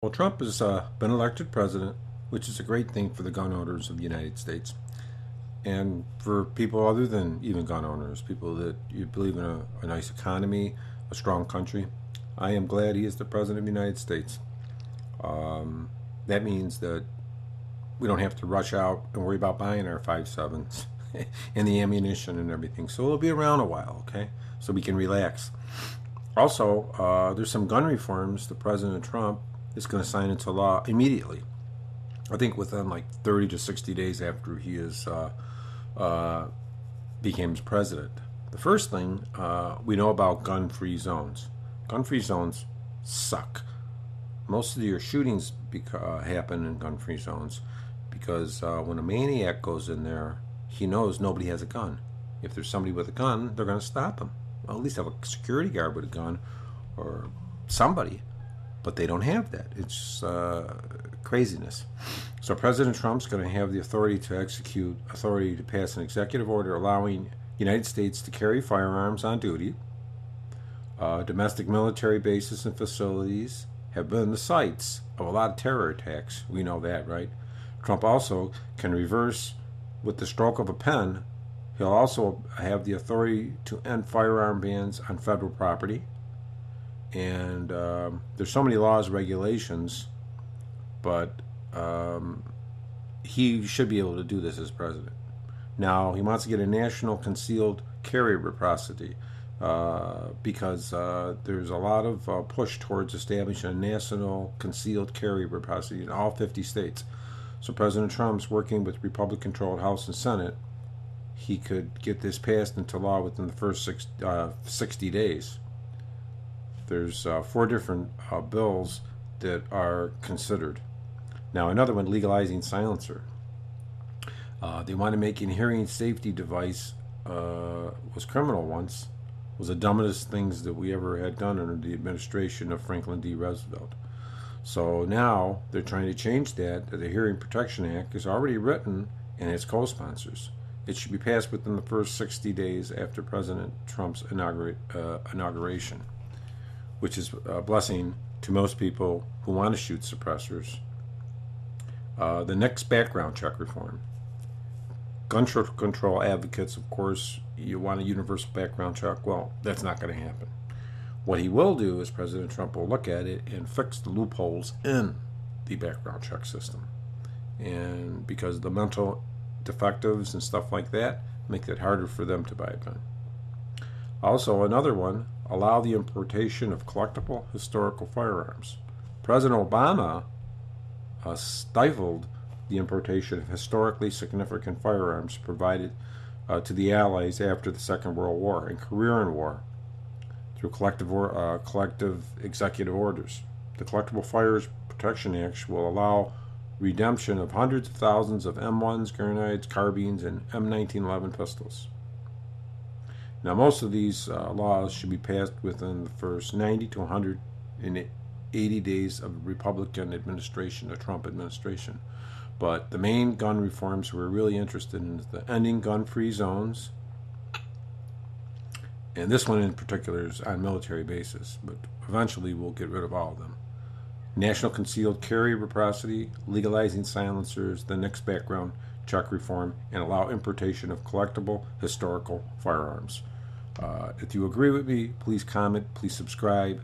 Well, Trump has been elected president, which is a great thing for the gun owners of the United States and for people other than even gun owners, people that you believe in a nice economy, a strong country. I am glad he is the president of the United States. That means that we don't have to rush out and worry about buying our 5.7s and the ammunition and everything. So it'll be around a while, okay? So we can relax. Also, there's some gun reforms that President Trump is going to sign into law immediately. I think within like 30 to 60 days after he is uh, becomes president. The first thing we know about gun-free zones. Gun-free zones suck. Most of your shootings happen in gun-free zones because when a maniac goes in there, he knows nobody has a gun. If there's somebody with a gun, they're going to stop him. Well, at least have a security guard with a gun or somebody, but they don't have that. It's craziness. So President Trump's going to have the authority to pass an executive order allowing the United States to carry firearms on duty. Domestic military bases and facilities have been the sites of a lot of terror attacks. We know that, right? Trump also can reverse with the stroke of a pen. He'll also have the authority to end firearm bans on federal property. And there's so many laws, regulations, but he should be able to do this as president. Now, he wants to get a national concealed carry reciprocity because there's a lot of push towards establishing a national concealed carry reciprocity in all 50 states. So President Trump's working with Republican-controlled House and Senate. He could get this passed into law within the first 60 days. There's 4 different bills that are considered. Now, another one, legalizing silencer. They want to make a hearing safety device was criminal once. It was the dumbest things that we ever had done under the administration of Franklin D. Roosevelt. So now they're trying to change that. The Hearing Protection Act is already written and its co-sponsors. It should be passed within the first 60 days after President Trump's inauguration, which is a blessing to most people who want to shoot suppressors. The next background check reform. Gun control advocates, of course, you want a universal background check. Well, that's not going to happen. What he will do is President Trump will look at it and fix the loopholes in the background check system. And because the mental defectives and stuff like that make it harder for them to buy a gun. Also, another one, allow the importation of collectible historical firearms. President Obama stifled the importation of historically significant firearms provided to the Allies after the Second World War and Korean War through collective executive orders. The Collectible Fires Protection Act will allow redemption of hundreds of thousands of M1s, grenades, carbines, and M1911 pistols. Now, most of these laws should be passed within the first 90 to 180 days of the Republican administration, the Trump administration. But the main gun reforms we're really interested in is the ending gun-free zones, and this one in particular is on military bases, but eventually we'll get rid of all of them. National concealed carry reciprocity, legalizing silencers, the next background check reform, and allow importation of collectible historical firearms. If you agree with me, please comment, please subscribe.